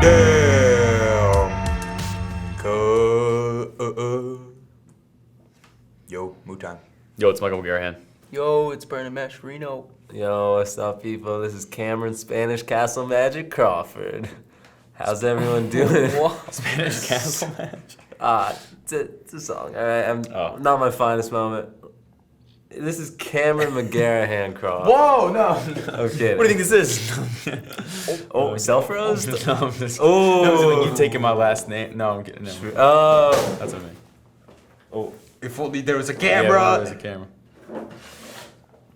Damn Cuh. Yo, mood time. Yo, it's Michael McGarahan. Yo, it's Brandon Mascherino. Yo, what's up, people? This is Cameron Spanish Castle Magic Crawford. How's everyone doing? Spanish Castle Match? It's a song. All right, not my finest moment. This is Cameron McGarahan Crawford. Whoa, no. Okay. What do you think this is? Oh, self-roast? No, I'm just Oh. you taking my last name. No, I'm kidding. No. Oh. That's what I mean. Oh, if only there was a Yeah, camera. there's a camera.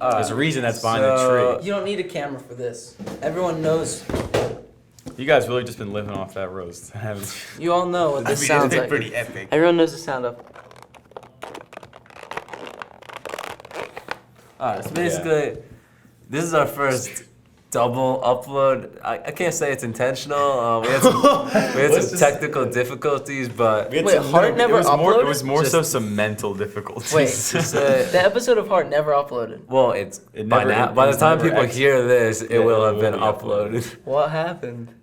There's a reason that's behind the You don't need a camera for this. Everyone knows. tree. You guys really just been living off that roast. haven't you? You all know what this sounds it's like. pretty epic. Everyone knows the sound of. Alright, so basically, this is our first double upload. I can't say it's intentional. We had some technical difficulties, but We had Wait, some- Hart never it was more, uploaded? It was more Just- so some mental difficulties. Wait, just, the episode of Heart never uploaded. well, it's It by never- now. it By the was time never people ex- hear this, it Yeah, will it have will been be uploaded. What happened?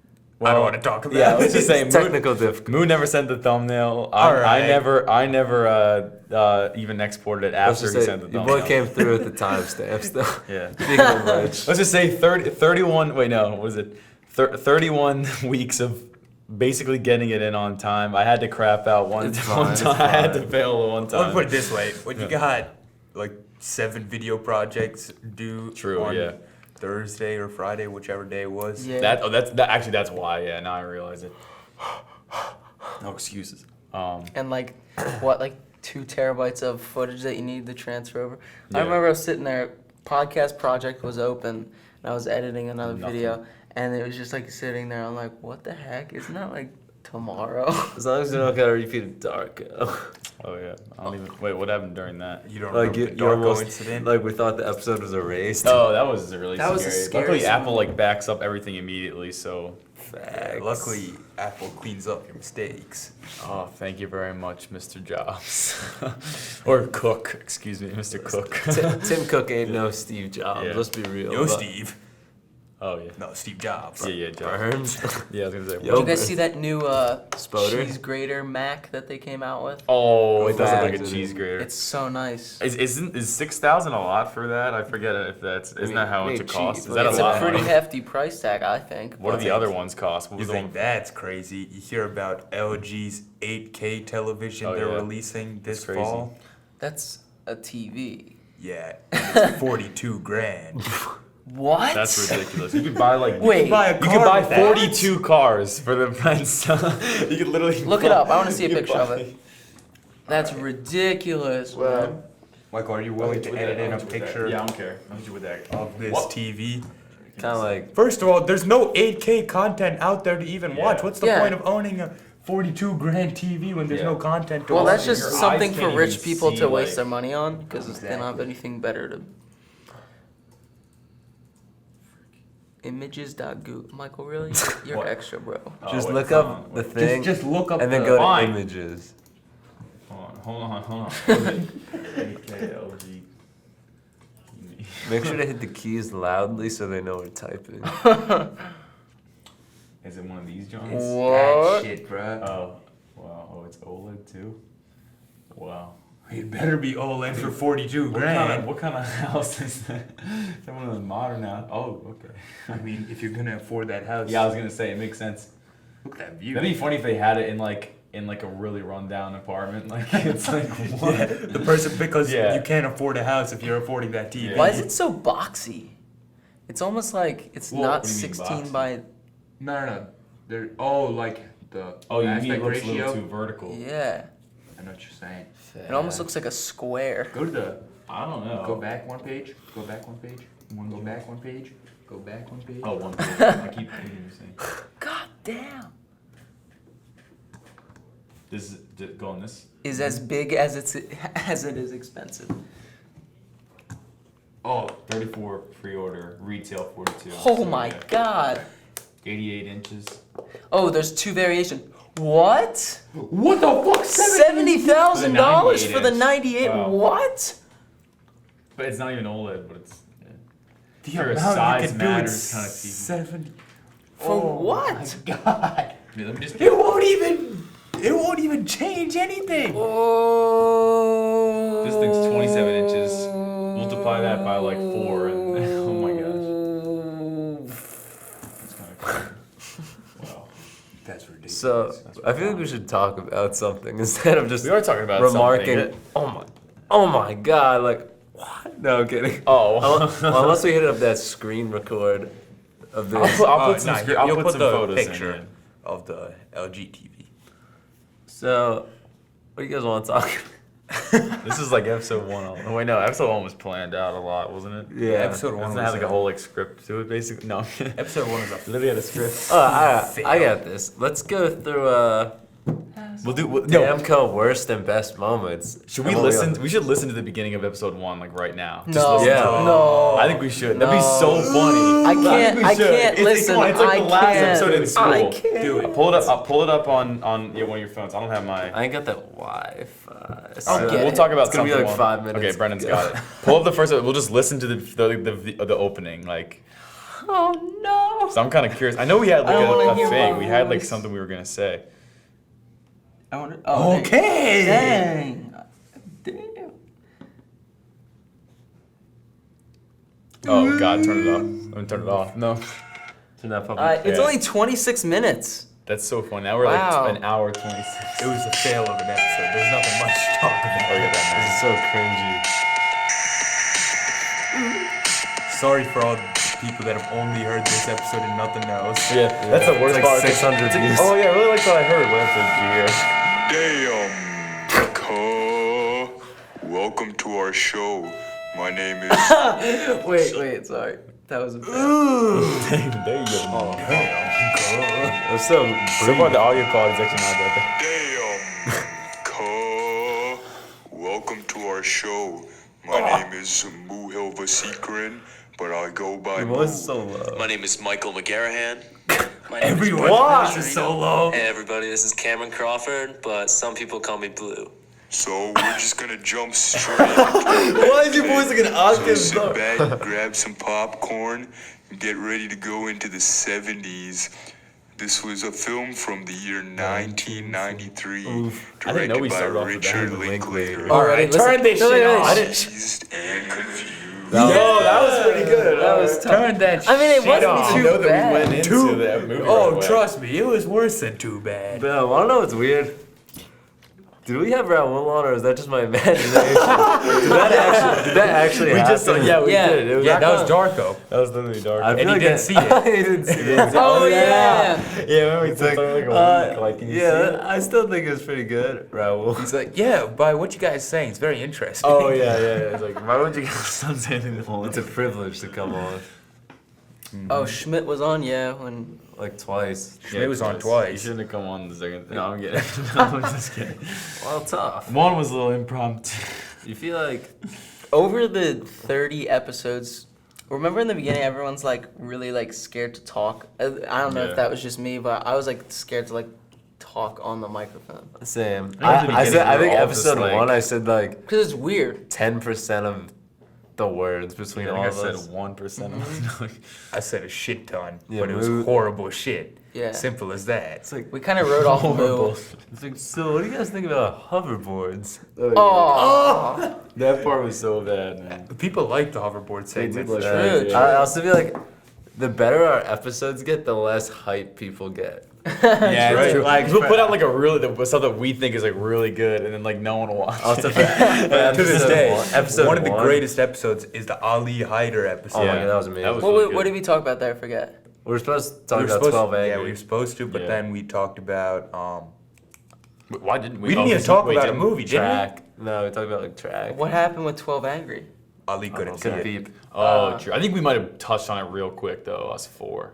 I don't want to talk about Yeah, it. let's just say Technical difficulties. Moo never sent the thumbnail. Alright. I never even exported it Let's after just he say, sent the your thumbnail. boy came through with the timestamps, though. Yeah. Speaking of which, Let's just say 31, wait, no, what was it? 31 weeks of basically getting it in on time. I had to crap out one It's time. fine, it's I had to fine. fail one Let me put time. it this way: when you got like 7 video projects due True, on yeah. Thursday or Friday, whichever day it was. Yeah. That's why, yeah, now I realize it. No excuses. And like, what, like 2 terabytes of footage that you need to transfer over? Yeah. I remember I was sitting there, podcast project was open, and I was editing another Nothing. video, and it was just like sitting there. I'm like, what the heck? Isn't that like tomorrow? as long as you don't gotta repeat it dark. Oh, yeah. I don't even, wait, what happened during that? You don't Like remember the you Darko almost incident? like we thought the episode was erased. Oh, that was really That was a scary. scary Luckily, Apple moment. like backs up everything immediately, so. Yeah, Facts. luckily, Apple cleans up your mistakes. Oh, thank you very much, Mr. Jobs. Or Cook, excuse me, Mr. Cook. Tim Cook ain't no Steve Jobs. Yeah. Let's be real. Yo, but- Steve. Oh, yeah. No, Steve Jobs. Yeah, Jobs. Burns. Yeah, I was gonna say. Yo. Did you guys see that new Spoder? cheese grater Mac that they came out with? Oh, it does look like a Facts. cheese grater. It's so nice. Is 6,000 a lot for that? I forget if that's isn't that how much it cheap, costs? Is but that It's a a lot? pretty Money? hefty price tag, I think. What do the other ones cost? What You was the think one? that's crazy? You hear about LG's 8K television Oh, they're yeah. releasing this That's crazy. fall? That's a TV. Yeah, it's 42 grand. What? That's ridiculous. You could buy like Wait. You buy a you could car buy with that. 42 cars for the price. You could literally Look it up. I want to see a you picture of buy- it. That's ridiculous, man. Michael, are you willing to edit in a picture Yeah, I don't care. I'm with that. of this What? TV? Kind of like First of all, there's no 8K content out there to even watch. Yeah. What's the Yeah. point of owning a 42 grand TV when there's Yeah. no content to Well, watch? that's just Your eyes something can't for rich even people see, to waste like- their money on because they don't have Exactly. anything better to. Images.goo. Michael, really? You're What? extra, bro. just wait, look hold up on, the wait. thing Just look up and then the go to Fine. images. Hold on. What is it? AKLG. Make sure to hit the keys loudly so they know we're typing. Is it one of these It's joints? What? that shit, bruh. Oh, wow. Oh, it's OLED too. Wow. It better be OLED for 42 What grand. kind of house is that? Is that one of those modern house? Oh, okay. I mean, if you're gonna afford that house, Yeah, I was gonna say it makes sense. look at that view. That'd be funny if they had it in like a really rundown apartment. Like it's like what? Yeah, the person because Yeah. you can't afford a house if you're affording that TV. Yeah. Why is it so boxy? It's almost like it's Well, not what do you mean 16 boxy? by. No. There. Oh, like the Oh, you mean it aspect looks a ratio. little too vertical? Yeah. I know what you're saying. It almost looks like a square. Go to the. I don't know. Go back one page. Go back one page. Go back one page. Go back one page. Oh, one. I keep thinking you're saying. God damn. This is go on this. Is as big as it is expensive. Oh, 34 pre-order, retail 42. Oh So, my yeah. god. 88 inches. Oh, there's 2 variations. What? what the fuck? $70,000 for the 98. 98? Wow. What? But it's not even OLED, but it's. Yeah. The Sure, amount size you can do matters is kinda cheap. 70. For what? My God. Dude, let me just. It won't even change anything. Oh. This thing's 27 inches. Multiply that by like 4, and oh my gosh. It's kind of crazy. Wow. That's ridiculous. So I feel like we should talk about something instead of just We are talking about remarking. something. Oh my God! Like what? No, I'm kidding. Oh. Well, unless we hit up that screen record of this. I'll put some, Nah, I'll you'll put put some the photos picture in. of the LG TV. So, what do you guys want to talk? This is like episode 1. Oh wait, no, episode 1 was planned out a lot, wasn't it? Yeah. Episode 1 Doesn't was it have like a whole like script to it, basically? No. Episode 1 is a Literally had a script. I got this. Let's go through Damn Cuh worst and best moments. Should we And what listen? We should listen to the beginning of episode 1 like right now. Just No. listen Yeah. to it. No. I think we should. That'd be so funny. I can't. think we I should. can't listen. Come on, it's like I the last can't. episode in school. I can't. Do it. I'll pull it up on one of your phones. I don't have my. I ain't got that Wi-Fi. I'll so- get We'll it. talk about It's gonna be something like while- 5 minutes. Okay, Brendan's Yeah. got it. Pull up the first. We'll just listen to the opening. Like, Oh no. so I'm kind of curious. I know we had I don't wanna like hear a thing. my We had like voice. something we were gonna say. I wonder. Oh, Okay. Dang. Damn. Oh God, turn it off. I'm gonna turn it off. No, Turn that puppy. It's Yeah. only 26 minutes. that's so funny. Now we're Wow. like an hour 26. It was a fail of an episode. There's nothing much to talk Oh, about. yeah, that This is so cringy. Sorry for all the people that have only heard this episode and nothing else. Yeah, that's the worst It's like part. 600 views. Oh yeah, I really like what I heard. What episode did you hear? Damn Cuh. Welcome to our show. My name is. Wait. Sorry. That was a bad. There you go. Oh, That's so so far the audio quality is actually not that Damn Cuh. Welcome to our show. My name is Muhil Vasikrin, but I go by Your Moo. voice is so low. My name is Michael McGarrahan. My name Everyone, What? this is so low. Hey everybody, this is Cameron Crawford, but some people call me Blue. So we're just gonna jump straight into it. Why is your voice like an So octave sit low? back, grab some popcorn, and get ready to go into the 70s. This was a film from the year 1993, I didn't know directed we by started off with that. Richard Linklater. All right, turn this shit off. Dazed and confused. Yo, that was pretty good. That was tough. Turn that I mean, it shit wasn't off. I too know that bad. we went into that movie. right Oh, away. trust me, it was worse than too bad. But wanna know what's weird? Did we have Raul on, or is that just my imagination? did that actually We happen? just we Yeah. did. It was Yeah, that was Darko. That was literally dark. I And feel he like didn't that- see it. He didn't see it. Oh yeah. Yeah, remember we took like a week. Like, can you see yeah, it? I still think it was pretty good, Raul. He's like, yeah, by what you guys saying, it's very interesting. Oh yeah. It's like, why would you guys not say anything the whole It's a privilege to come on Oh, Schmidt was on. Yeah. When. like twice. Schmidt was on You twice. shouldn't have come on the second. No, I'm kidding. No, I'm just kidding. Well, tough. One was a little impromptu. You feel like Over the 30 episodes, remember in the beginning, everyone's like really like scared to talk. I don't know Yeah. if that was just me, but I was like scared to like talk on the microphone same. I think I said I we were think all just episode like- 1 I said like because it's weird. 10% of the words between I all think I of said us. 1%. I said a shit ton, Yeah, but it was mood. horrible shit. Yeah. Simple as that. It's like We kind of wrote off Horrible. Moo. it's like so. What do you guys think about hoverboards? Oh. That part was so bad, man. People like the hoverboard segments. like True. that, I also feel like the better our episodes get, the less hype people get. Yeah, True. it's true. Like, we'll put out like a really the stuff that we think is like really good, and then like no one will watch. Also, it. To this day, episode one of the one. greatest episodes is the Ali Hyder episode. Oh my god, that was amazing. That was- What did we talk about there? I forget. we were supposed to talk We were about supposed 12 to, Angry. yeah, we were supposed to, but Yeah. then we talked about Why didn't we? We didn't oh, even this- talk wait, about a didn't- movie, did we? track. No, we talked about like track. What happened with 12 Angry? Ali couldn't see Couldn't it. beep. Oh, true. I think we might have touched on it real quick though. Us four.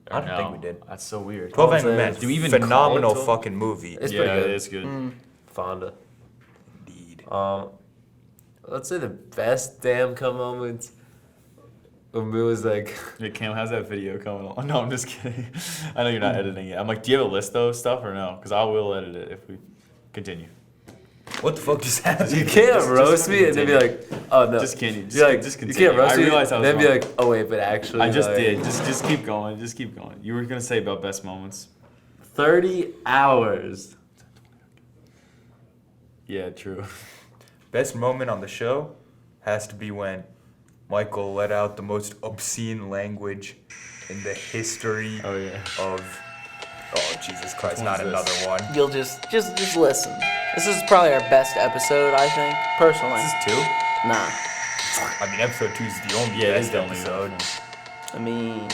I don't Or think no? we did. That's so weird. 12 I'll say Angry Men, do we even phenomenal call it 12? fucking movie. It's yeah, pretty good. it is good. Fonda. Indeed. Let's say the best Damn Cuh moments. When Moo was like, Hey, Cam, how's that video coming along? No, I'm just kidding. I know you're not editing it. I'm like, do you have a list of stuff or no? Because I will edit it if we continue. What the fuck just happened? You can't roast me and then be like, oh no. Just continue. You're like, Just you continue. can't roast I me. realized I was then be wrong. like, oh wait, but actually. I just like, did. Just keep going. Just keep going. You were gonna say about best moments. 30 hours. Yeah, true. Best moment on the show has to be when Michael let out the most obscene language in the history Oh yeah. of. Oh Jesus Christ! Which Not one's another this? one. You'll just listen. This is probably our best episode, I think, personally. This is 2. Nah, I mean, episode 2 is the only Yeah, it is best the only episode. one. I mean,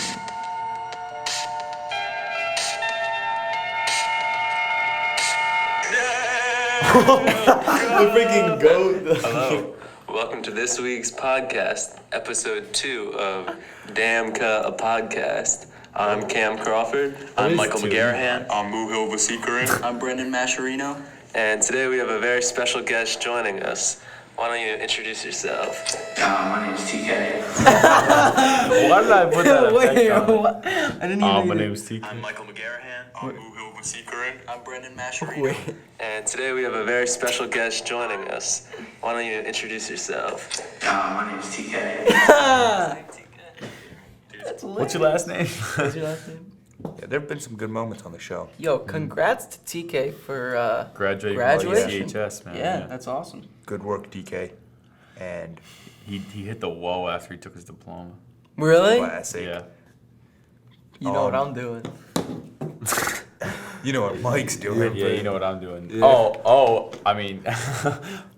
The freaking goat. Hello. Welcome to this week's podcast, episode 2 of Damn Cuh, a podcast. I'm Cam Crawford. I'm is Michael 2? McGarrahan. I'm Muhil Vasikaran. I'm Brendan Mascherino. And today we have a very special guest joining us. Why don't you introduce yourself? My name's TK. Why did I put that wait, effect on? what? I didn't even. My name's TK. I'm Michael McGarrahan. I'm Muhil Vasikaran. I'm Brendan Mascherino. And today we have a very special guest joining us. Why don't you introduce yourself? My name's TK. That's lit. What's your last name? What's your last name? Yeah, there have been some good moments on the show. Yo, congrats to TK for Graduating graduation. CHS, man. Yeah, that's awesome. Good work, DK. And He hit the wall after he took his diploma. Really? classic. Yeah. You know what Um, I'm doing. You know what Mike's doing. Yeah, you know what I'm doing. Yeah. Oh, I mean,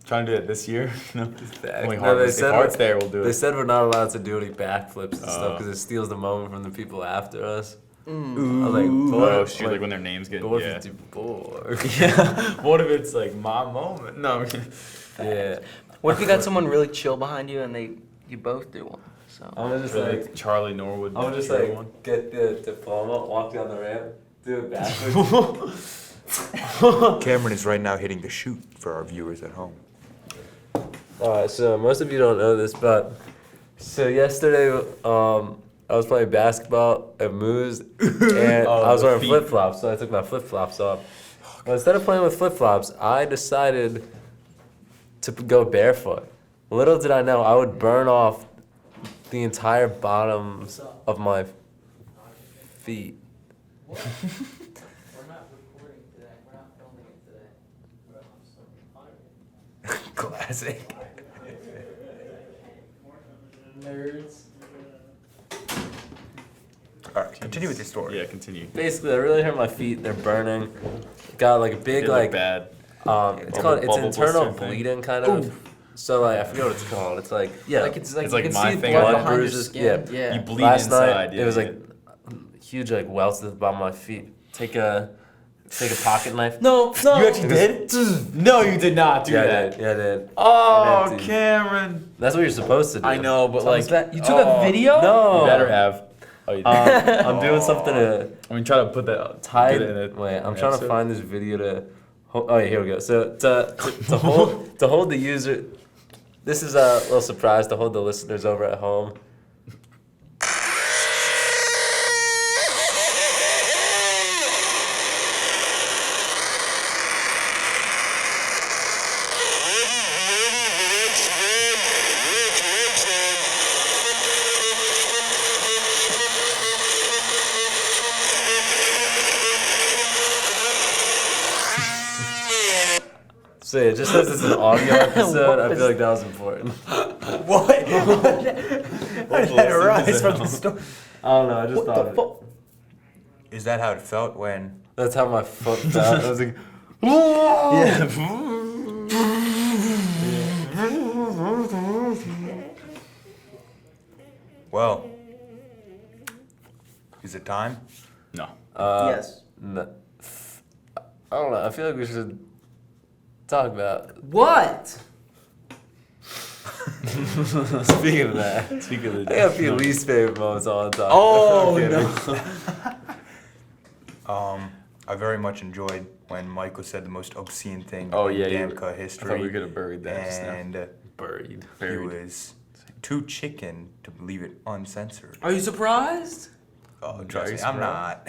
trying to do it this year. No. Only No, hard, they if said Hart's it- there, we'll do They it. said we're not allowed to do any backflips and stuff Oh. because it steals the moment from the people after us. I was Mm. like, but what Oh if- shoot! Like when their names get. but what Yeah. if it's bored? Yeah. What if it's like my moment? No. I'm kidding. Yeah. What if you got someone really chill behind you and you both do one? So I'm gonna just Really, like, Charlie Norwood. I'm gonna just Charlie like one. get the diploma, walk down the ramp, do it backwards. Cameron is right now hitting the shoot for our viewers at home. Alright, so most of you don't know this, but so yesterday, I was playing basketball at Moose, and Oh, I was the wearing feet. flip flops, so I took my flip flops off. But instead of playing with flip flops, I decided to go barefoot. Little did I know, I would burn off the entire bottoms of my feet. We're not recording today. We're not filming it today. Classic. Nerds. Alright, continue with your story. Yeah, continue. Basically, I really hurt my feet. They're burning. Got like a big They look like bad. it's called it's bubble internal blister thing. bleeding kind of. So like I forget what it's called. It's like yeah, like it's like It's you like can my see thing, blood blood behind bruises, your skin. yeah. You bleed last inside. night Yeah, it was yeah. like huge like welts at the bottom of my feet. Take a pocket knife. No, no. You actually did? No, you did not do Yeah, I that. did. Yeah, I did. Oh, Empty. Cameron. That's what you're supposed to do. I know, but Tell like, us that. You took a video? No. you better have. Oh, you did. I'm doing something to I mean, try to put that. hide. get it in it. Wait, I'm in trying to episode. find this video to. Oh yeah, here we go. So to hold the user. This is a little surprise to hold the listeners over at home. So yeah, just as it's an audio episode, I feel like that was important. What? How did that arise from the story? I don't know. I just What thought the it. fuck? Is that how it felt when? That's how my foot felt. I was like, Well, is it time? No. Yes. no. I don't know. I feel like we should talk about. What? Speaking of that, Speaking of the I got a few least favorite moments on top. Oh no. I very much enjoyed when Michael said the most obscene thing Oh, in yeah, Damn you- Cuh I history. thought we could have buried that just now. And Buried. he Buried. was too chicken to leave it uncensored. Are you surprised? Oh, trust me, Very I'm not.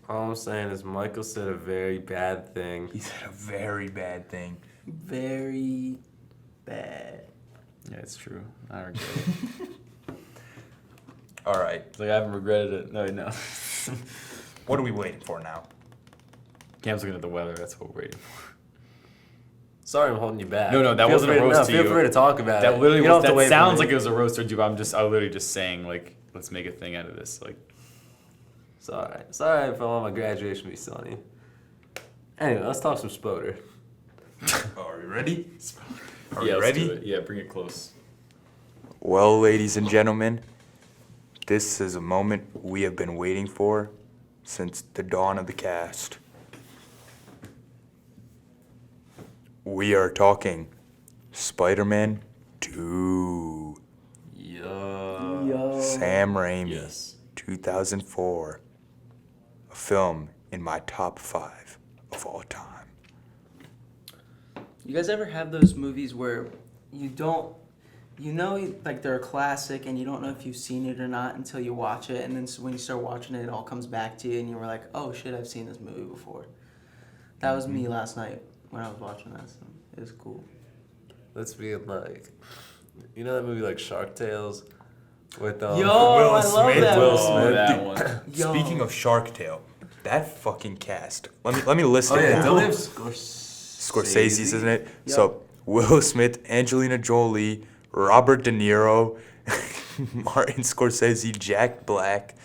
All I'm saying is Michael said a very bad thing. He said a very bad thing. Very bad. Yeah, it's true. I regret it. All right. It's like I haven't regretted it. No. What are we waiting for now? Cam's looking at the weather. That's what we're waiting for. Sorry, I'm holding you back. No, that Feel wasn't a free to- roast no, to Feel you. free to talk about That it. literally You don't have to that wait for sounds me. like it was a roast towards you. But I literally just saying like, let's make a thing out of this. Like, Sorry if I want my graduation to be sunny. Anyway, let's talk some Spoder. Are we ready? Are yeah, we let's ready? do it. Yeah, bring it close. Well, ladies and gentlemen, this is a moment we have been waiting for since the dawn of the cast. We are talking Spider-Man 2. Yo. Sam Raimi, Yes. 2004. A film in my top 5 of all time. You guys ever have those movies where you don't, like they're a classic and you don't know if you've seen it or not until you watch it, and then when you start watching it, it all comes back to you and you were like, oh shit, I've seen this movie before. That was me last night when I was watching that, so it was cool. Let's be like, you know that movie like Shark Tales with Yo, Will I love Smith. that Will movie. Smith. that one. Yo. Speaking of Shark Tale, that fucking cast. Let me list Oh it. yeah, down. don't they have Scorsese's, Scorsese's, isn't it? Yep. So Will Smith, Angelina Jolie, Robert De Niro, Martin Scorsese, Jack Black.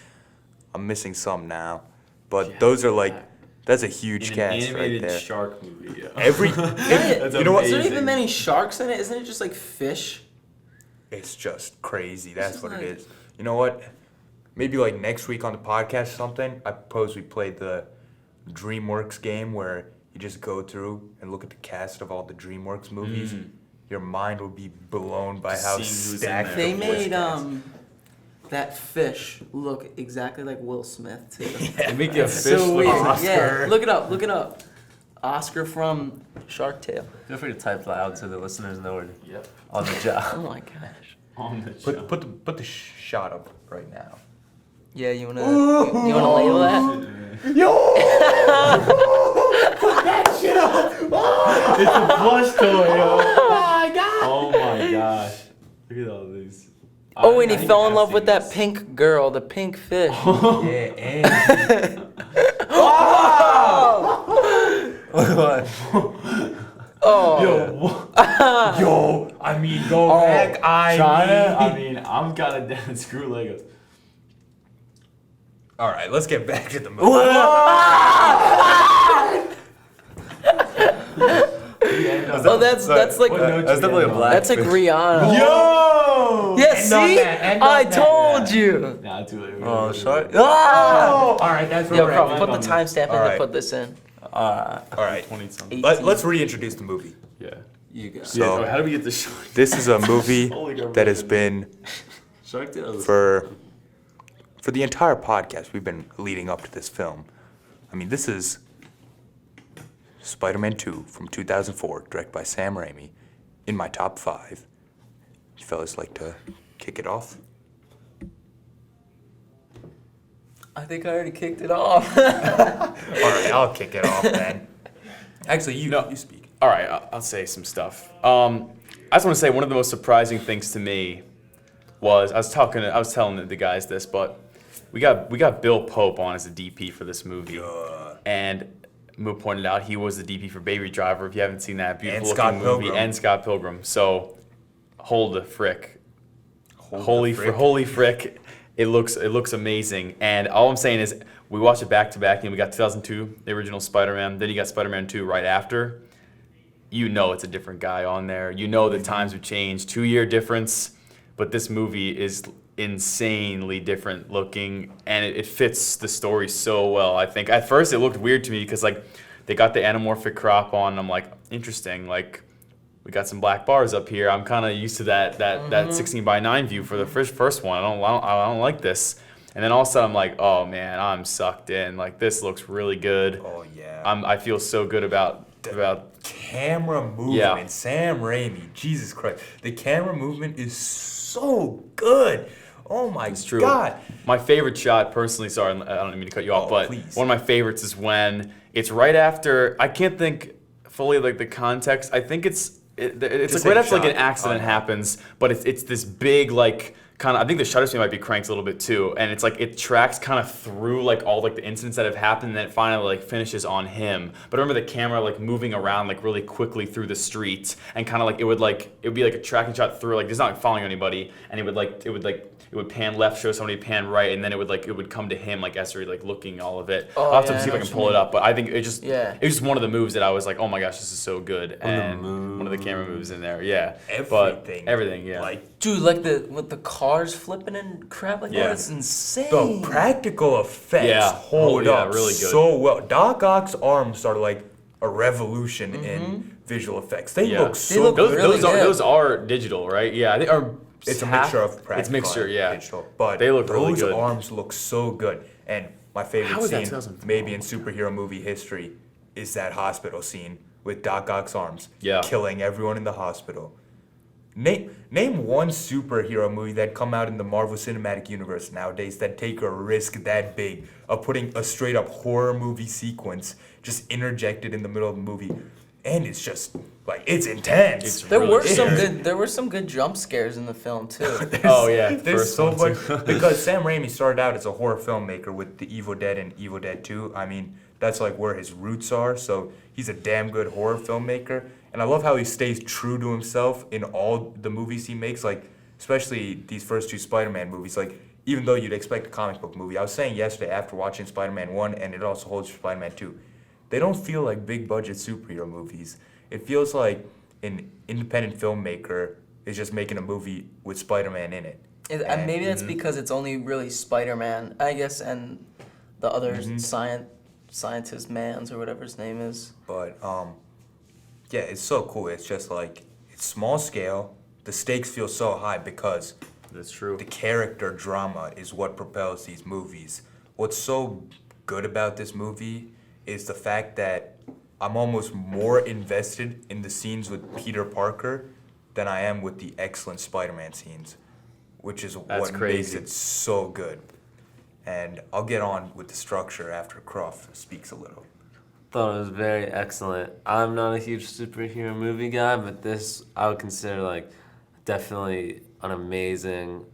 I'm missing some now, but Jack those are like Black. that's a huge In an cast right animated there. shark movie. Yeah. That's you know what? Is there amazing. even many sharks in it? Isn't it just like fish? It's just crazy. That's It's what like- it is. You know what? Maybe like next week on the podcast or something, I propose we play the DreamWorks game where you just go through and look at the cast of all the DreamWorks movies. Your mind will be blown by how Seeing who's in stacked there. They the voice made cast. that fish look exactly like Will Smith too. They make a It's fish so look weird. Oscar. Yeah, look it up. Oscar from Shark Tale. Feel free to type that out so the listeners know we're Yep. on the Oh job. my gosh. On the show. Put the shot up right now. Yeah, you wanna label that? It's a plush toy, yo. Oh my gosh. Look at all these. Oh, and he I think fell in I've love seen with that this. pink girl, the pink fish. Yeah, and Oh, yo, I mean, go back. I mean, I'm kind of down. Screw Legos. All right, let's get back to the movie. oh, that's like That's definitely a black. that's like Rihanna. Yo! Yeah, End on see, that, end on I that. told you. Nah, too late. Oh, shark. Ah! All right, that's Yo, where bro, we're at. put the timestamp in Alright. to put this in. All right, 20 something. let's reintroduce the movie. Yeah. You go. So- how do we get the shark? This is a movie Holy God, that has been Shark Tales. for the entire podcast. We've been leading up to this film. I mean, this is Spider-Man 2 from 2004, directed by Sam Raimi, in my top 5. You fellas like to kick it off? I think I already kicked it off. All right, I'll kick it off then. Actually, you speak. All right, I'll say some stuff. I just want to say one of the most surprising things to me was I was telling the guys this, but we got Bill Pope on as the DP for this movie, and Moo pointed out he was the DP for Baby Driver. If you haven't seen that beautiful Scott looking movie, Pilgrim. and Scott Pilgrim, so hold the frick, Holy holy frick. It looks amazing, and all I'm saying is we watched it back to back, and we got 2002, the original Spider-Man. Then you got Spider-Man 2 right after. You know it's a different guy on there. You know the times have changed, 2-year difference, but this movie is insanely different looking, and it fits the story so well. I think at first it looked weird to me because like they got the anamorphic crop on. And I'm like, interesting, like. We got some black bars up here. I'm kind of used to that 16:9 view for the first one. I don't like this. And then all of a sudden I'm like, oh man, I'm sucked in. Like this looks really good. Oh yeah. I feel so good about Camera movement, Yeah. Sam Raimi, Jesus Christ. The camera movement is so good. Oh my true. God. My favorite shot, personally, sorry, I don't mean to cut you off, Oh, but please. one of my favorites is when it's right after, I can't think fully like the context. I think it's Just like right a after like an shot. accident Oh, yeah. happens, but it's this big like kind of. I think the shutter speed might be cranked a little bit too, and it's like it tracks kind of through like all like the incidents that have happened, and then it finally like finishes on him. But I remember the camera like moving around like really quickly through the streets, and kind of like it would be like a tracking shot through like it's not like following anybody, and it would pan left, show somebody, pan right, and then it would come to him like as they're like looking all of it. Oh, I'll have to yeah, I see if know I can what you pull it mean. up, but I think it was just one of the moves that I was like, oh my gosh, this is so good, and one of the camera moves in there, yeah. But everything, yeah. Like Dude, like with the cars flipping and crap like Yeah. that, it's insane. the practical effects Yeah. hold Oh, yeah, up really good. so well. Doc Ock's arms are like a revolution in visual effects. They Yeah. look so look good. really good. Those are digital, right? Yeah, I think are It's a half- mixture of practical It's mixture, and yeah. digital. But They look really those good. arms look so good. And my favorite How is that scene, 2004? maybe in superhero movie history, is that hospital scene with Doc Ock's arms Yeah. killing everyone in the hospital. Name one superhero movie that come out in the Marvel Cinematic Universe nowadays that take a risk that big of putting a straight up horror movie sequence just interjected in the middle of the movie, and it's just like it's intense. It's There really were good. some good. There were some good jump scares in the film too. Oh yeah, There's first so one, much too. because Sam Raimi started out as a horror filmmaker with The Evil Dead and Evil Dead 2. I mean, that's like where his roots are. So he's a damn good horror filmmaker, and I love how he stays true to himself in all the movies he makes. Like especially these first two Spider-Man movies. Like even though you'd expect a comic book movie, I was saying yesterday after watching Spider-Man 1, and it also holds for Spider-Man 2. They don't feel like big budget superhero movies. It feels like an independent filmmaker is just making a movie with Spider-Man in it. And- Maybe that's because it's only really Spider-Man, I guess, and the other scientist Mans or whatever his name is. But yeah, it's so cool. It's just like it's small scale. The stakes feel so high because That's true. the character drama is what propels these movies. What's so good about this movie is the fact that I'm almost more invested in the scenes with Peter Parker than I am with the excellent Spider-Man scenes, which is That's what makes crazy. it so good. And I'll get on with the structure after Croft speaks a little. Thought it was very excellent. I'm not a huge superhero movie guy, but this I would consider like definitely an amazing,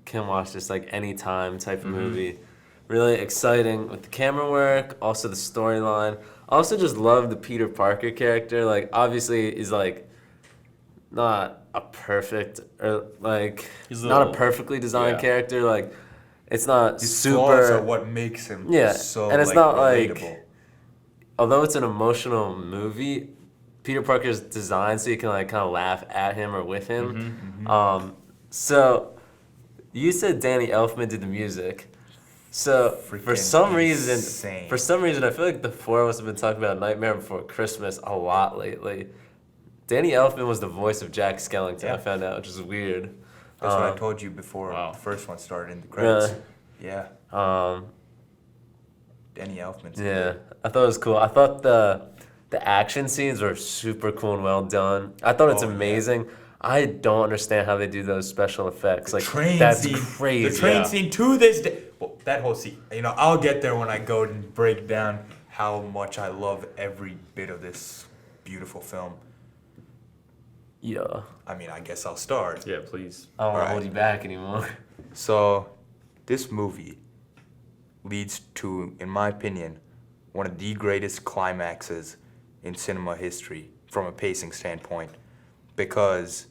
can watch this like anytime type of movie. Really exciting with the camera work, also the storyline. I also just love the Peter Parker character. Like obviously he's like not a perfect or like He's not a little- perfectly designed yeah. character. Like it's not His super. flaws are what makes him so and it's like, not relatable. like. Although it's an emotional movie, Peter Parker's designed so you can like kind of laugh at him or with him. So you said Danny Elfman did the music. So for Freaking some insane. reason, I feel like the four of us have been talking about Nightmare Before Christmas a lot lately. Danny Elfman was the voice of Jack Skellington. Yeah. I found out, which is weird. That's what I told you before Wow. the first one started in the credits. Really? Yeah, Danny Elfman's Yeah, I thought it was cool. I thought the action scenes were super cool and well done. I thought it's Oh, yeah. amazing. I don't understand how they do those special effects. Like train that's scene, crazy. The train Yeah. scene to this day. Well, that whole scene. You know, I'll get there when I go and break down how much I love every bit of this beautiful film. Yeah, I mean, I guess I'll start. Yeah, please. I don't want to Alright. hold you back anymore. So, this movie leads to, in my opinion, one of the greatest climaxes in cinema history from a pacing standpoint. Because,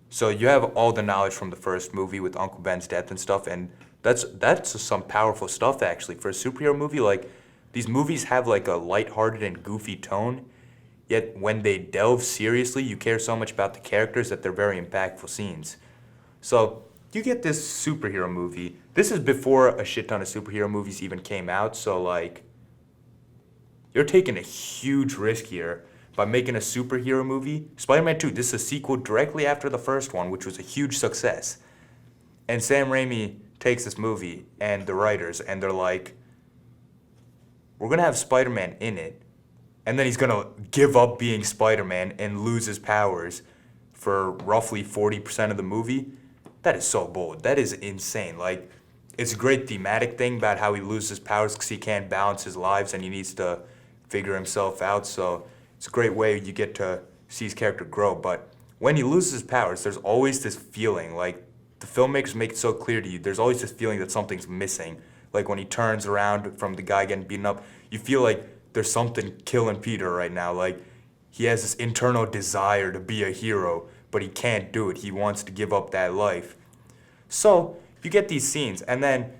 so you have all the knowledge from the first movie with Uncle Ben's death and stuff, and that's some powerful stuff actually. For a superhero movie, like, these movies have like a lighthearted and goofy tone, yet when they delve seriously, you care so much about the characters that they're very impactful scenes. So, you get this superhero movie. This is before a shit ton of superhero movies even came out, so like, you're taking a huge risk here by making a superhero movie. Spider-Man 2, this is a sequel directly after the first one, which was a huge success. And Sam Raimi takes this movie and the writers, and they're like, we're gonna have Spider-Man in it, and then he's gonna give up being Spider-Man and lose his powers for roughly 40% of the movie. That is so bold. That is insane. Like, it's a great thematic thing about how he loses powers because he can't balance his lives and he needs to figure himself out. So it's a great way you get to see his character grow. But when he loses his powers, there's always this feeling, like the filmmakers make it so clear to you, there's always this feeling that something's missing. Like when he turns around from the guy getting beaten up, you feel like there's something killing Peter right now. Like he has this internal desire to be a hero, but he can't do it. He wants to give up that life. So you get these scenes, and then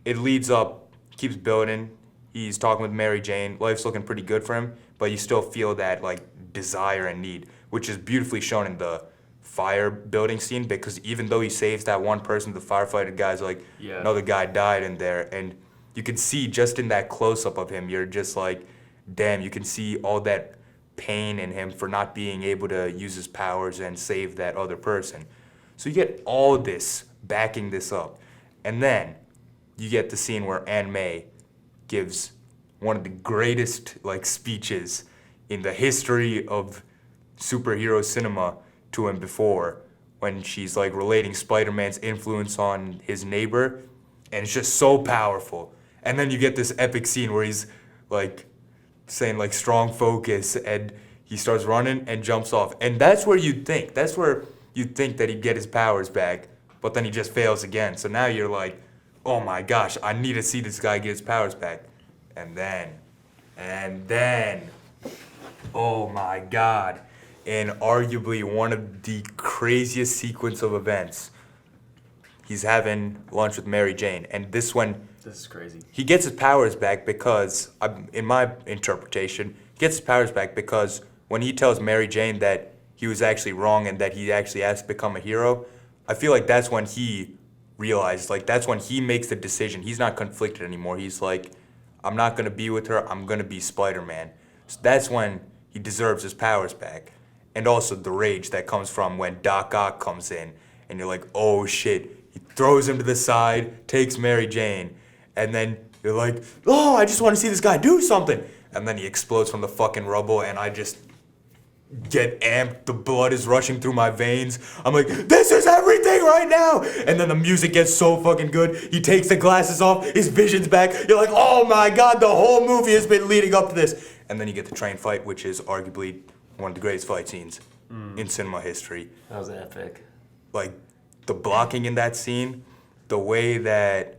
it leads up, keeps building. He's talking with Mary Jane. Life's looking pretty good for him, but you still feel that like desire and need, which is beautifully shown in the fire building scene, because even though he saves that one person, the firefighter guy's like, Yeah. another guy died in there, and you can see just in that close-up of him, you're just like, damn, you can see all that pain in him for not being able to use his powers and save that other person. So you get all this backing this up, and then you get the scene where Anne May gives one of the greatest like speeches in the history of superhero cinema to him before, when she's like relating Spider-Man's influence on his neighbor, and it's just so powerful. And then you get this epic scene where he's like saying like strong focus, and he starts running and jumps off, and that's where you'd think that he'd get his powers back, but then he just fails again. So now you're like, oh my gosh, I need to see this guy get his powers back. And then, oh my God, in arguably one of the craziest sequence of events, he's having lunch with Mary Jane, and this is crazy. he gets his powers back because, in my interpretation, he gets his powers back because when he tells Mary Jane that he was actually wrong and that he actually has to become a hero, I feel like that's when he realized, like that's when he makes the decision. He's not conflicted anymore. He's like, I'm not gonna be with her, I'm gonna be Spider-Man. So that's when he deserves his powers back. And also the rage that comes from when Doc Ock comes in, and you're like, oh shit. He throws him to the side, takes Mary Jane, and then you're like, oh, I just want to see this guy do something. And then he explodes from the fucking rubble, and I just get amped. The blood is rushing through my veins. I'm like, this is everything right now. And then the music gets so fucking good. He takes the glasses off, his vision's back. You're like, oh my God, the whole movie has been leading up to this. And then you get the train fight, which is arguably one of the greatest fight scenes in cinema history. That was epic. Like, the blocking in that scene, the way that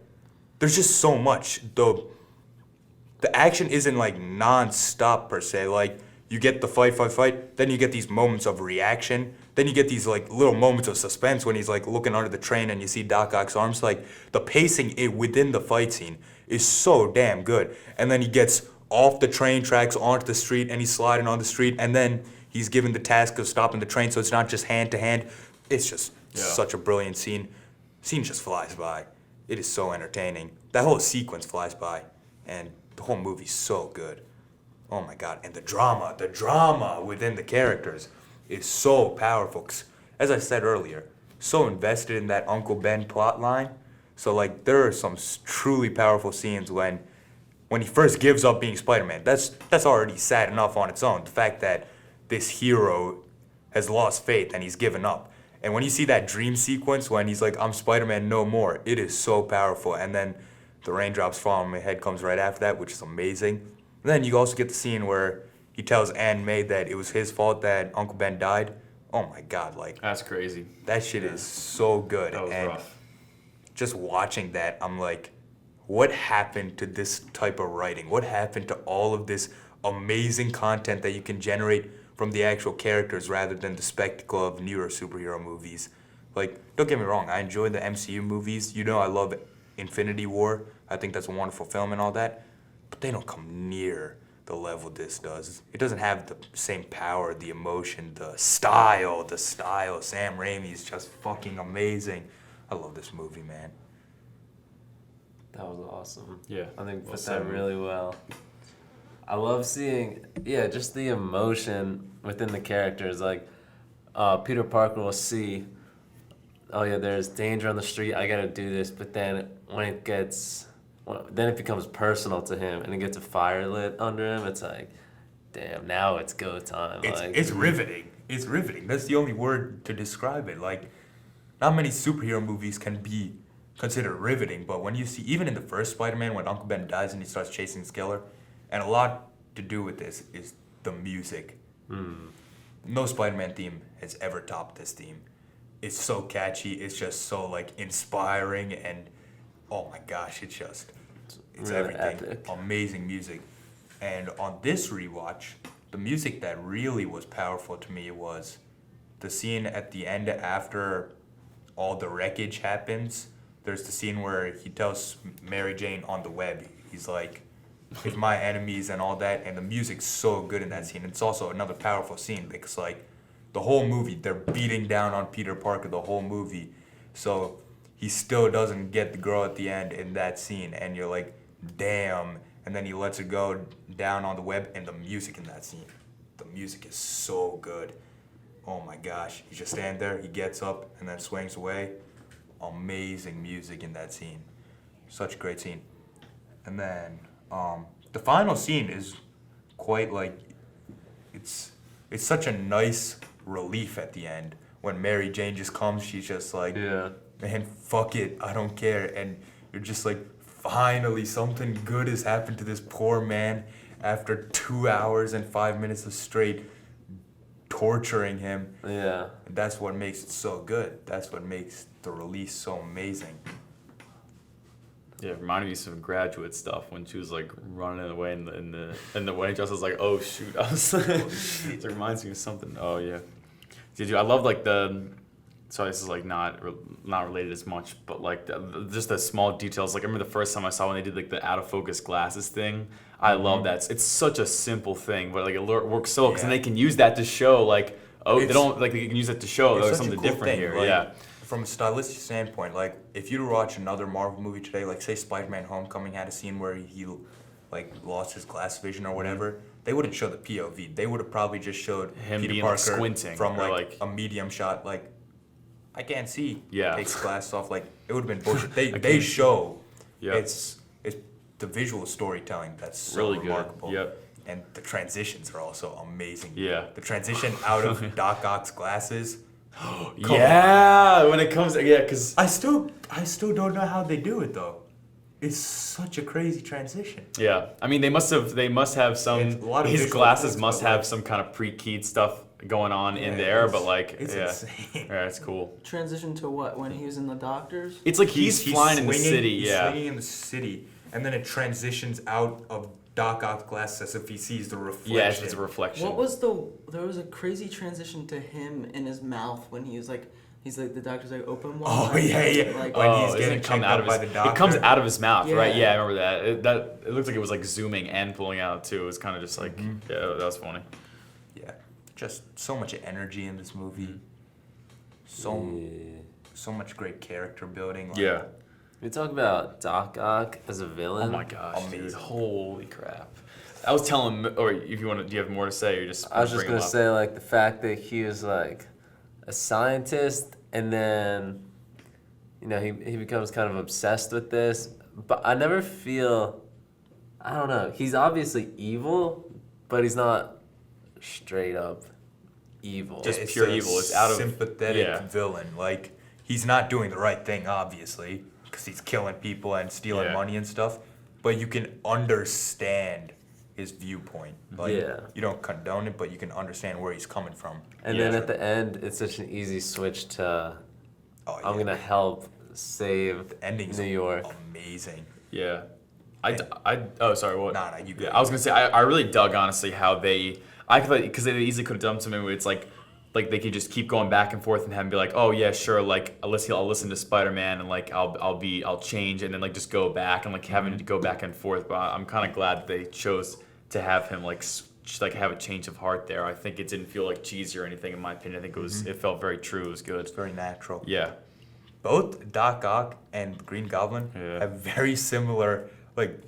there's just so much. The action isn't like non-stop per se. Like, you get the fight, then you get these moments of reaction, then you get these like little moments of suspense when he's like looking under the train and you see Doc Ock's arms. Like, the pacing within the fight scene is so damn good. And then he gets off the train tracks onto the street, and he's sliding on the street, and then he's given the task of stopping the train, so it's not just hand to hand. It's just such a brilliant scene. Scene just flies by. It is so entertaining. That whole sequence flies by, and the whole movie's so good. Oh my God, and the drama within the characters is so powerful. 'Cause, as I said earlier, so invested in that Uncle Ben plot line. So like, there are some truly powerful scenes when he first gives up being Spider-Man. That's already sad enough on its own. The fact that this hero has lost faith and he's given up. And when you see that dream sequence when he's like, I'm Spider-Man no more, it is so powerful. And then the raindrops fall on my head comes right after that, which is amazing. And then you also get the scene where he tells Aunt May that it was his fault that Uncle Ben died. Oh my God, like, That's crazy. that shit is so good. That was and rough. just watching that, I'm like, what happened to this type of writing? What happened to all of this amazing content that you can generate from the actual characters rather than the spectacle of newer superhero movies? Like, don't get me wrong, I enjoy the MCU movies. You know I love Infinity War. I think that's a wonderful film and all that. But they don't come near the level this does. It doesn't have the same power, the emotion, the style. Sam Raimi is just fucking amazing. I love this movie, man. That was awesome. Yeah, I think well put said. that really well. I love seeing, just the emotion within the characters. Like, Peter Parker will see, oh yeah, there's danger on the street, I gotta do this. But then then it becomes personal to him, and he gets a fire lit under him. It's like, damn, now it's go time. It's riveting. It's riveting. That's the only word to describe it. Like, not many superhero movies can be considered riveting, but when you see, even in the first Spider-Man, when Uncle Ben dies and he starts chasing his killer, and a lot to do with this is the music. No Spider-Man theme has ever topped this theme. It's so catchy. It's just so like inspiring, and oh my gosh, it's Really everything. epic. Amazing music. And on this rewatch, the music that really was powerful to me was the scene at the end after all the wreckage happens. There's the scene where he tells Mary Jane on the web, he's like, "If my enemies," and all that, and the music's so good in that scene. It's also another powerful scene because like the whole movie they're beating down on Peter Parker the whole movie, so he still doesn't get the girl at the end in that scene, and you're like, damn. And then he lets her go down on the web, and the music in that scene, the music is so good. Oh my gosh, he just stand there, he gets up and then swings away. Amazing music in that scene. Such a great scene. And then the final scene is quite like, it's such a nice relief at the end. When Mary Jane just comes, she's just like, Yeah. man, fuck it, I don't care. And you're just like, finally something good has happened to this poor man after 2 hours and 5 minutes of straight torturing him. Yeah. And that's what makes it so good. That's what makes the release so amazing. Yeah, it reminded me of some Graduate stuff when she was like running away in the wedding dress. I was like, oh shoot, I was it reminds me of something. Oh yeah, I love like the. Sorry, this is like not related as much, but like just the small details. Like I remember the first time I saw when they did like the out of focus glasses thing. I love that. It's such a simple thing, but like it works so because then they can use that to show like they can use that to show It's there's such a something cool different thing, here. like, Yeah. From a stylistic standpoint, like if you were to watch another Marvel movie today, like say Spider-Man: Homecoming had a scene where he like lost his glass vision or whatever, they wouldn't show the POV. They would have probably just showed Him Peter being, Parker like, squinting from or, like like- a medium shot, like I can't see. Yeah. Takes glasses off. Like it would have been bullshit. They show. Yeah. It's the visual storytelling that's so Really good. remarkable. Yep. And the transitions are also amazing. Yeah. The transition out of Doc Ock's glasses. When it comes, because I still don't know how they do it though. It's such a crazy transition. yeah, I mean they must have some. It's a lot of His visual glasses effects, must but, have like- some kind of pre-keyed stuff going on in Yeah, there, it's- but like it's yeah, insane. yeah, it's cool. Transition to what? When he was in the doctor's? It's like he's flying in the swinging- city, He's yeah. swinging in the city, and then it transitions out of Doc Ock's glasses as if he sees the reflection. Yeah, it's a reflection. What was there was a crazy transition to him in his mouth when he's like, the doctor's like, open wide. Oh, yeah. Like, When he's isn't getting it come checked out out of by his, the doctor. It comes out of his mouth, right? Yeah. Yeah, I remember that. It looked like it was like zooming and pulling out too. It was kind of just like yeah, that was funny. Yeah, just so much energy in this movie. So much great character building. Like, Yeah. We talk about Doc Ock as a villain. Oh my gosh, dude! Amazing. Holy crap! I was telling him, or if you want to, do you have more to say, or just I was just bring him gonna up? say like the fact that he was like a scientist and then he becomes kind of obsessed with this. But I never feel I don't know. He's obviously evil, but he's not straight up evil. Just it's pure a evil. It's out of- sympathetic yeah. villain. Like he's not doing the right thing, obviously, because he's killing people and stealing Yeah. money and stuff. But you can understand his viewpoint. Like Yeah. you don't condone it, but you can understand where he's coming from. And Yeah. then at the end, it's such an easy switch to Oh, yeah. I'm gonna help save The ending's New York. amazing. Yeah. Oh, sorry, what? Nah, you Yeah, go. I was gonna say, I really dug, honestly, how because they easily could have done something where it's like they could just keep going back and forth and have him be like, oh yeah, sure, like I'll listen to Spider-Man and like I'll change and then like just go back and like having to go back and forth. But I'm kind of glad that they chose to have him like have a change of heart there. I think it didn't feel like cheesy or anything in my opinion. I think it felt very true. It was good. It's very natural. Yeah. Both Doc Ock and the Green Goblin Yeah. have very similar like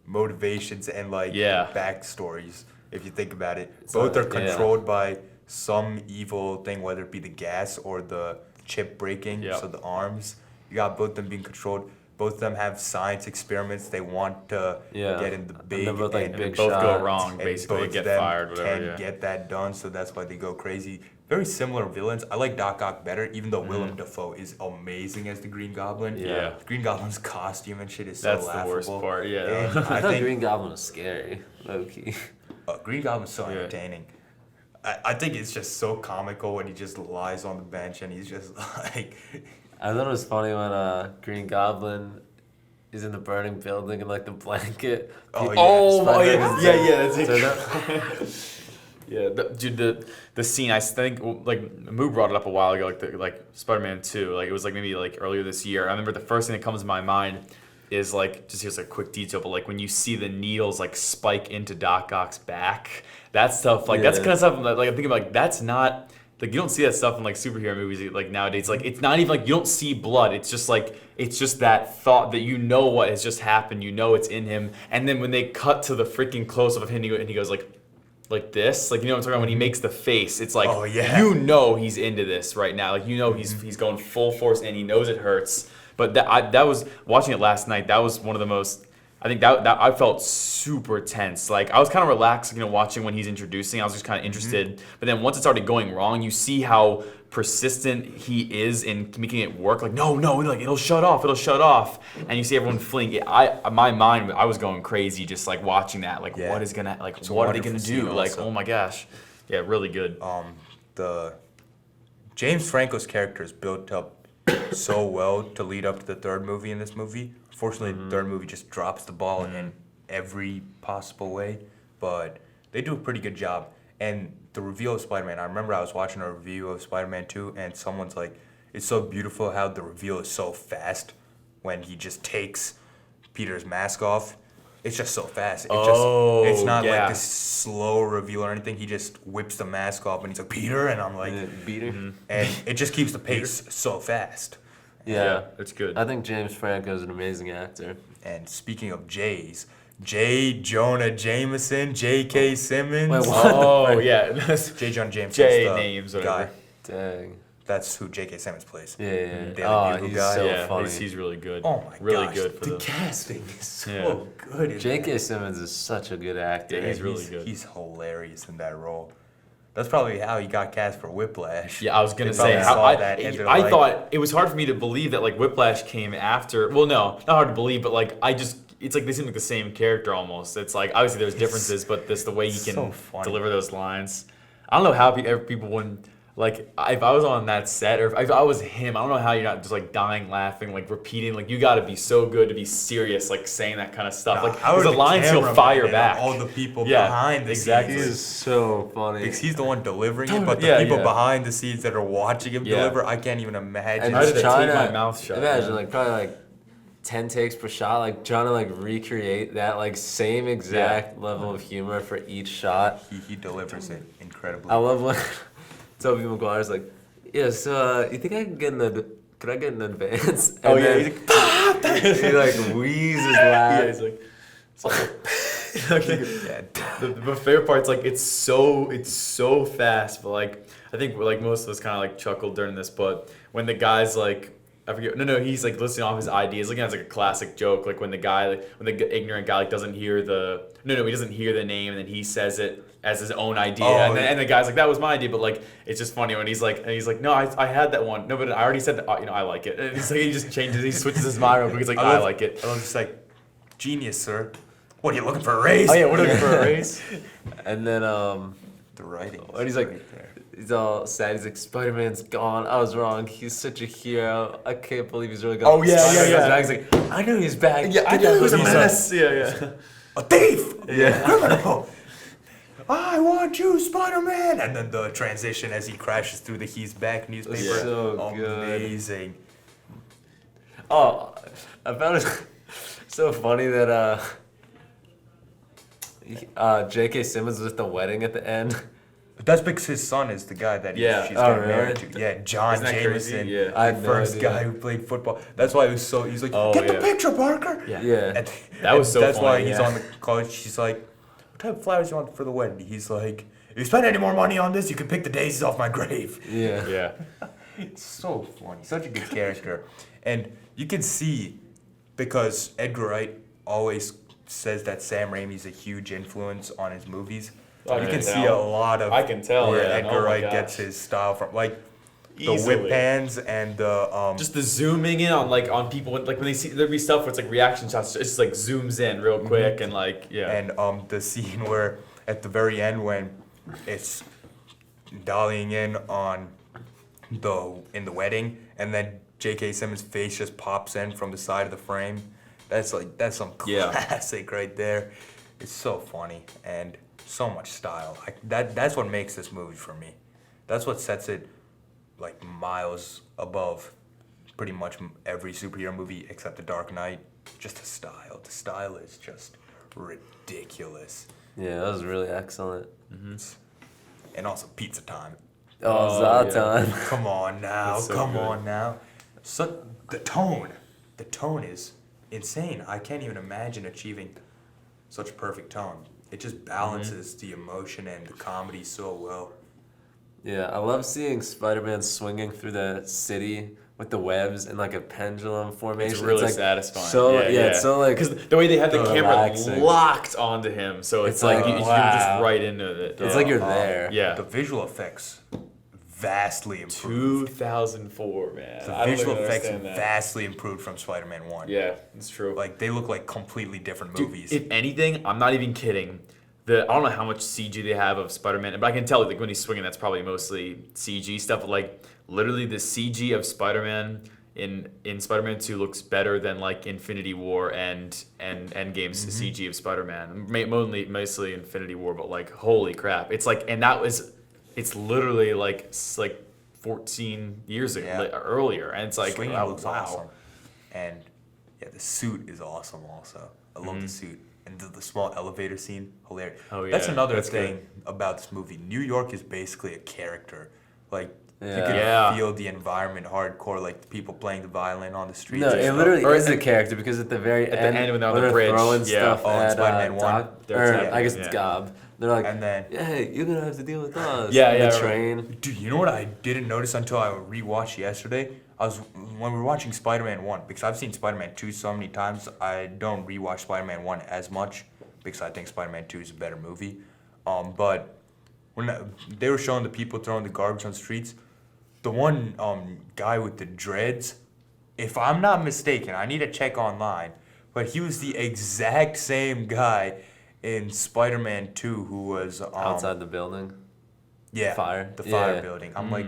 motivations and like Yeah. backstories. If you think about it, So, both are yeah. controlled by some evil thing, whether it be the gas or the chip breaking. Yep. So the arms, you got both of them being controlled. Both of them have science experiments they want to Yeah. get in the And big. they're both, like, and big Both go shots. wrong, and basically. both Get of them fired, whatever. can Yeah. get that done, so that's why they go crazy. Very similar villains. I like Doc Ock better, even though Willem Dafoe is amazing as the Green Goblin. Yeah. The Green Goblin's costume and shit is so That's the laughable. worst part, yeah. And I I thought think Green Goblin was scary, low key. Green Goblin's so Yeah. entertaining. I think it's just so comical when he just lies on the bench and he's just like. I thought it was funny when Green Goblin is in the burning building and like the blanket. Oh, yeah. Oh, Spider-Man. yeah, that's Turned it. up. Yeah, dude, the scene, I think, like, Moo brought it up a while ago, like Spider-Man 2, like, it was, like, maybe, like, earlier this year. I remember the first thing that comes to my mind is, like, just here's a quick detail, but, like, when you see the needles, like, spike into Doc Ock's back, that stuff, like, that's the kind of stuff, like, I'm thinking, like, that's not, like, you don't see that stuff in, like, superhero movies, like, nowadays. Like, it's not even, like, you don't see blood. It's just, like, it's just that thought that you know what has just happened. You know it's in him. And then when they cut to the freaking close-up of him, and he goes, like this, like, you know what I'm talking about, when he makes the face, it's like, Oh, yeah. you know he's into this right now, like, you know he's going full force and he knows it hurts. But that was, watching it last night, that was one of the most, I think that I felt super tense. Like, I was kind of relaxed, you know, watching when he's introducing. I was just kind of interested. But then once it started going wrong, you see how persistent he is in making it work. Like, no, like, it'll shut off. And you see everyone fleeing. My mind, I was going crazy just, like, watching that. Like, Yeah. what is gonna, like, It's a what are they wonderful gonna do? scene Like, also. oh my gosh. Yeah, really good. The James Franco's character is built up so well to lead up to the third movie in this movie. Fortunately, the third movie just drops the ball in every possible way, but they do a pretty good job. And the reveal of Spider-Man, I remember I was watching a review of Spider-Man 2, and someone's like, it's so beautiful how the reveal is so fast when he just takes Peter's mask off. It's just so fast. It's not yeah. like this slow reveal or anything. He just whips the mask off and he's like, Peter, and I'm like, Beater. and it just keeps the pace so fast. Yeah. it's good. I think James Franco is an amazing actor. And speaking of J's, J. Jonah Jameson, J.K. Simmons. Wait, what? Oh, yeah. That's J. Jonah Jameson. J names, whatever. Dang. That's who J.K. Simmons plays. Yeah. Daily Oh, Bugle he's guy. so Yeah, funny. he's really good. Oh my really gosh, good for the the casting is so Yeah. good. in J.K. that. Simmons is such a good actor. Yeah, he's really good. He's hilarious in that role. That's probably how he got cast for Whiplash. Yeah, I was gonna They say probably how saw that and they're I like- thought it was hard for me to believe that like Whiplash came after. Well, no, not hard to believe, but like it's like they seem like the same character almost. It's like obviously there's differences, but this the way he can so funny. deliver those lines. I don't know how people wouldn't like if I was on that set or if I was him. I don't know how you're not just like dying laughing, like repeating. Like you got to be so good to be serious, like saying that kind of stuff. Like how 'cause are the lines he'll cameraman fire and back. all the people Yeah, behind the exactly. scenes. He's so funny. Because he's the one delivering it, but the Yeah, people yeah. behind the scenes that are watching him Yeah. deliver, I can't even imagine. And How did just they trying take to my mouth shut, imagine man? like probably like 10 takes per shot, like trying to like recreate that like same exact level of humor for each shot. He delivers it incredibly. I love when Tobey Maguire's like, yeah, so you think I can get could I get an advance? And Oh, yeah, then he's he like wheezes laugh. Yeah, he's like. Okay. Yeah. The favorite part's like it's so fast, but like I think like most of us kind of like chuckled during this, but when the guy's like I forget he's like listing off his ideas, looking at it as like a classic joke, like when the guy when the ignorant guy like doesn't hear he doesn't hear the name and then he says it as his own idea, Oh, and the guy's like that was my idea, but like it's just funny when he's like no I had that one, no but I already said that I like it, and he's like he just changes, he switches his mind real quick, he's like I like it. I was just like, genius, sir. What are you looking for a raise? Oh yeah, we're looking for a race. And then The writing. when he's like he's all sad, he's like, Spider-Man's gone, I was wrong, he's such a hero, I can't believe he's really gone. Oh, yeah, Spider-Man yeah. comes back, he's like, I knew he was back. Yeah, I Get knew that he was a hoodie, menace. son." Yeah. A thief! Yeah. Criminal! I want you, Spider-Man! And then the transition as he crashes through the He's Back newspaper. So good. Amazing. Oh, I found it so funny that J.K. Simmons was at the wedding at the end. That's because his son is the guy that Yeah. she's Oh, getting married really? to. Yeah, John Isn't that crazy? Jameson. Yeah. I The had no first idea. guy who played football. That's why it was so. He's like, Oh, get the yeah. picture, Parker. Yeah. Yeah. And, That was so That's why funny, he's yeah. on the college. She's like, what type of flowers you want for the wedding? He's like, if you spend any more money on this, you can pick the daisies off my grave. Yeah. Yeah. It's so funny. Such a good character. And you can see, because Edgar Wright always says that Sam Raimi's a huge influence on his movies. I You can can see tell. a lot of I can tell, where yeah. Edgar Oh my Wright gosh. gets his style from. Like, the Easily. whip pans and the Just the zooming in on people when like when they see there'd be stuff where it's like reaction shots, it's just like zooms in real quick and like yeah. and the scene where at the very end when it's dollying in on in the wedding, and then J.K. Simmons' face just pops in from the side of the frame. That's some Yeah. classic right there. It's so funny and so much style. That's what makes this movie for me. That's what sets it like miles above pretty much every superhero movie except The Dark Knight. Just the style. The style is just ridiculous. Yeah, that was really excellent. And also Pizza Time. Oh, yeah. Zlatan. Come on now. That's so Come good. on now. So the tone is insane. I can't even imagine achieving such a perfect tone. It just balances the emotion and the comedy so well. Yeah, I love seeing Spider-Man swinging through the city with the webs in like a pendulum formation. It's really like satisfying. So it's so like because the way they had the camera relaxing. locked onto him, so it's like like, you're wow. just right into it. It's like you're there. Yeah. The visual effects vastly improved. 2004, man. The I don't visual even effects understand that. vastly improved from Spider-Man 1. Yeah, it's true. Like, they look like completely different Dude, movies. if anything, I'm not even kidding. I don't know how much CG they have of Spider-Man, but I can tell like when he's swinging, that's probably mostly CG stuff. But like literally, the CG of Spider-Man in Spider-Man 2 looks better than like Infinity War and Endgame's CG of Spider-Man. Mostly Infinity War, but like holy crap, it's like it's literally like 14 years ago, Yeah. earlier, and it's like Swinging wow, looks wow. awesome. And yeah, the suit is awesome also. I love the suit. And the small elevator scene, hilarious. Oh, That's yeah, another that's thing about this movie. New York is basically a character. Like, you Yeah. can Yeah. feel the environment hardcore, like the people playing the violin on the streets. No, and it stuff. literally Or is at a character because at the very the end, end when they're on the they're bridge, throwing yeah. stuff Oh, in at Spider-Man 1? Doc, They're or attacking, I guess yeah. it's Gob. They're like, And then, hey, you're gonna have to deal with us. Yeah, And yeah, the right. train. dude, you know what I didn't notice until I rewatched yesterday? When we were watching Spider-Man 1, because I've seen Spider-Man 2 so many times, I don't rewatch Spider-Man 1 as much because I think Spider-Man 2 is a better movie. But when they were showing the people throwing the garbage on the streets, the one guy with the dreads, if I'm not mistaken, I need to check online, but he was the exact same guy in Spider-Man 2 who was Outside the building. yeah, fire. the fire Yeah. building. I'm like,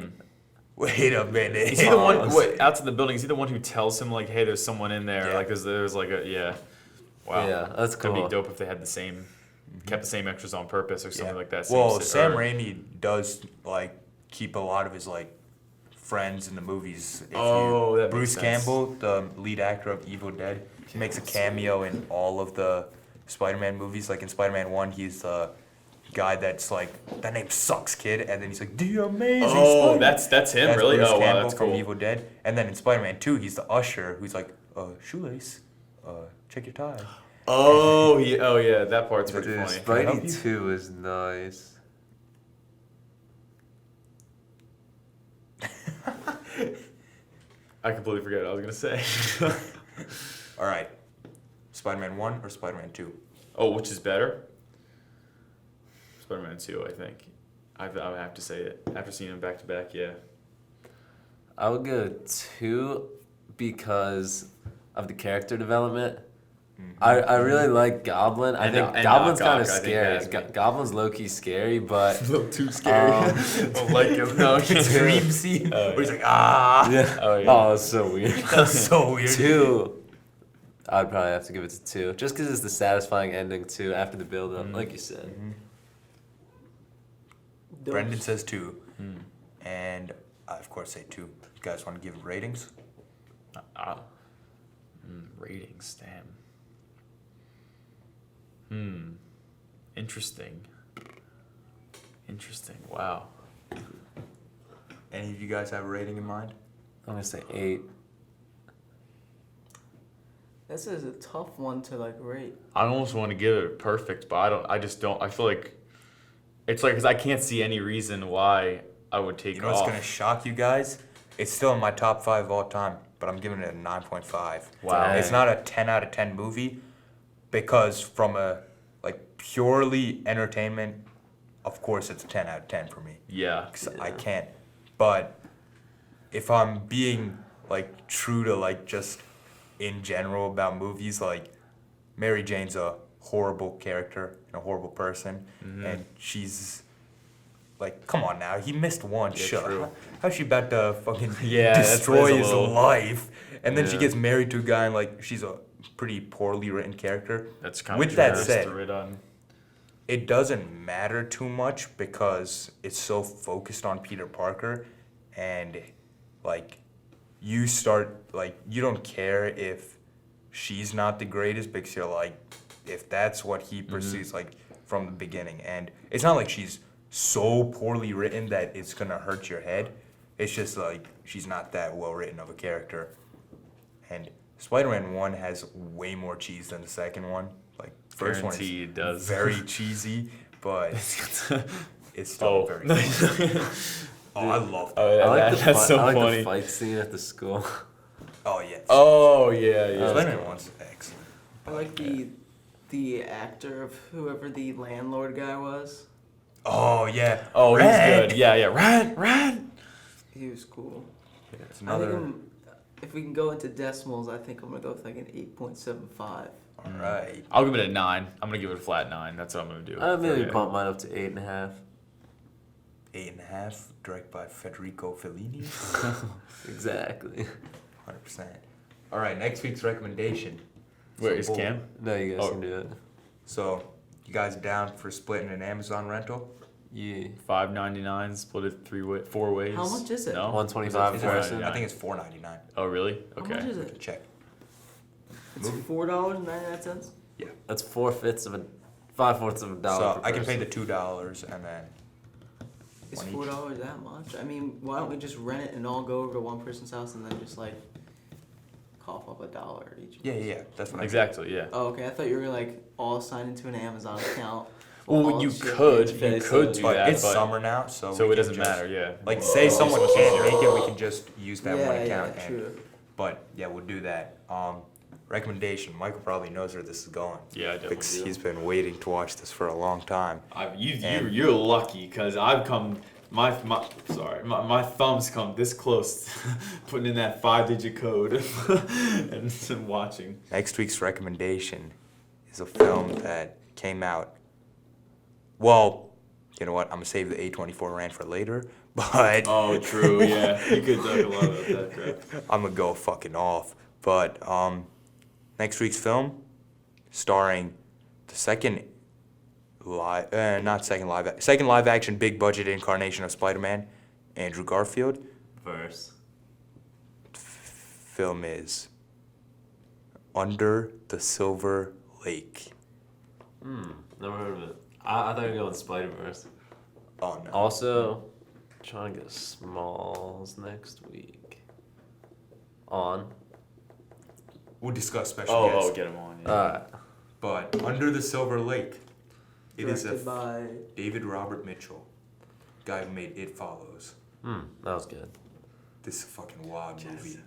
wait a minute. Is he the one out to the building? Is he the one who tells him like, "Hey, there's someone in there"? Yeah. Like, there's like a yeah. Wow. Yeah, that's That'd cool. be dope if they had kept the same extras on purpose or something like that. Well, Sam or- Raimi does like keep a lot of his like friends in the movies. Oh, that makes Bruce sense. Campbell, the lead actor of Evil Dead, he makes a cameo in all of the Spider-Man movies. Like in Spider-Man 1, he's the guy that's like, that name sucks, kid, and then he's like, the amazing Oh, Spider-Man. that's him, That's really? Bruce Oh, wow, Campbell that's from cool. Evil Dead. And then in Spider-Man 2, he's the usher who's like, shoelace, check your tie. Oh, yeah, that part's Dude, pretty funny. Can I help you? Spidey 2 is nice. I completely forgot what I was gonna say. All right, Spider-Man 1 or Spider-Man 2? Oh, which is better? Spider-Man 2, I think. I would have to say it after seeing them back to back. Yeah. I would go 2 because of the character development. I really like Goblin. I And think and Goblin's Doc kind Ock, of I think, scary. has me. Goblin's low-key scary, but A little too scary. Don't like him. No. Dream scene Oh, where he's yeah. like, ah. yeah. Oh, yeah. Oh, it's so weird. That's so weird. 2, I'd probably have to give it to 2, just because it's the satisfying ending too after the build-up, like you said. Brendan says 2. And I, of course, say 2. You guys want to give ratings? Ratings, damn. Interesting. Wow. Any of you guys have a rating in mind? I'm gonna say 8. This is a tough one to like rate. I almost want to give it perfect, but I just don't. I feel like it's like because I can't see any reason why I would take You know off. what's going to shock you guys? It's still in my top 5 of all time, but I'm giving it a 9.5. Wow. It's not a 10 out of 10 movie because from a like purely entertainment, of course it's a 10 out of 10 for me. Yeah. 'Cause I can't. But if I'm being like true to like just in general about movies, like Mary Jane's a horrible character and a horrible person, and she's Like, come on now, he missed one Yeah, shot. true. How's she about to fucking Yeah, that's destroy a his little- life? And then she Yeah. gets married to a guy, and like, she's a pretty poorly written character. That's kind With of that said, on. it doesn't matter too much because it's so focused on Peter Parker, and like, you don't care if she's not the greatest because you're like, if that's what he pursues, like, from the beginning. And it's not like she's so poorly written that it's gonna hurt your head. It's just like she's not that well written of a character. And Spider-Man 1 has way more cheese than the second one. Like, first one Guarantee it is does. very cheesy, but it's still Oh. very good. Oh, I love that. Oh, yeah, I like the that's fight, so I like funny. the fight scene at the school. Oh, yeah. Oh, yeah, yeah. Spider-Man 1's excellent. I like the actor of whoever the landlord guy was. Oh, yeah. Oh, he's Red. good. Yeah, yeah. Run! He was cool. It's I another. think if we can go into decimals, I think I'm gonna go with like an 8.75. All right. I'll give it a 9. I'm going to give it a flat 9. That's what I'm going to do. I'd maybe Okay. bump mine up to 8.5. 8.5, directed by Federico Fellini. Exactly. 100%. All right, next week's recommendation. Where So is we'll- Cam? No, you guys Oh. can do it. So, you guys down for splitting an Amazon rental? Yeah. $5.99, split it 4 ways. How much is it? No? 125 Is per it- person. I think it's $4.99. Oh, really? How Okay. much is it? Check. It's $4.99. That's 5/4 of a dollar. So per I can pay person. the $2 and then Is One each. $4 that much? I mean, why don't we just rent it and all go over to one person's house and then just like cough up $1 each? yeah, that's what Exactly, yeah. Oh, okay. I thought you were like all signed into an Amazon account. Well, All you shit could being paid, do so- But that, it's but summer now, so so we it can doesn't just- matter, yeah. Like, say someone It's can't easier. make it, we can just use that one Yeah, account. yeah, and, true. But yeah, we'll do that. Recommendation. Michael probably knows where this is going. Yeah, I definitely Because do. he's been waiting to watch this for a long time. And- You're lucky because I've come my thumbs come this close putting in that 5-digit code and watching. Next week's recommendation is a film that came out. Well, you know what? I'm gonna save the A24 rant for later, but Oh, true, yeah. You could talk a lot about that crap. I'm gonna go fucking off. But next week's film, starring the second live action big budget incarnation of Spider-Man, Andrew Garfield. Verse. Film is Under the Silver Lake. Never heard of it. I thought you were going Spider-Verse. Oh no. Also, trying to get Smalls next week. On. We'll discuss special guests. get him on. Yeah. Alright. But Under the Silver Lake, it is Directed by David Robert Mitchell, guy who made It Follows. That was good. This is a fucking wild movie.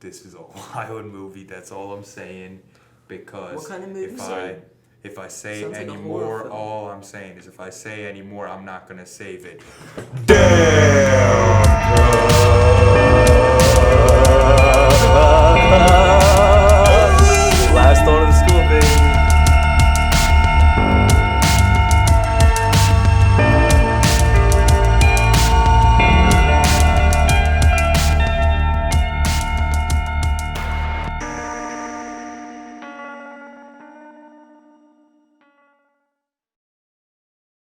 This is a wild movie. That's all I'm saying. Because What kind of movie? if I say Sounds like a any horror more, film. all I'm saying is if I say any more, I'm not gonna save it. Damn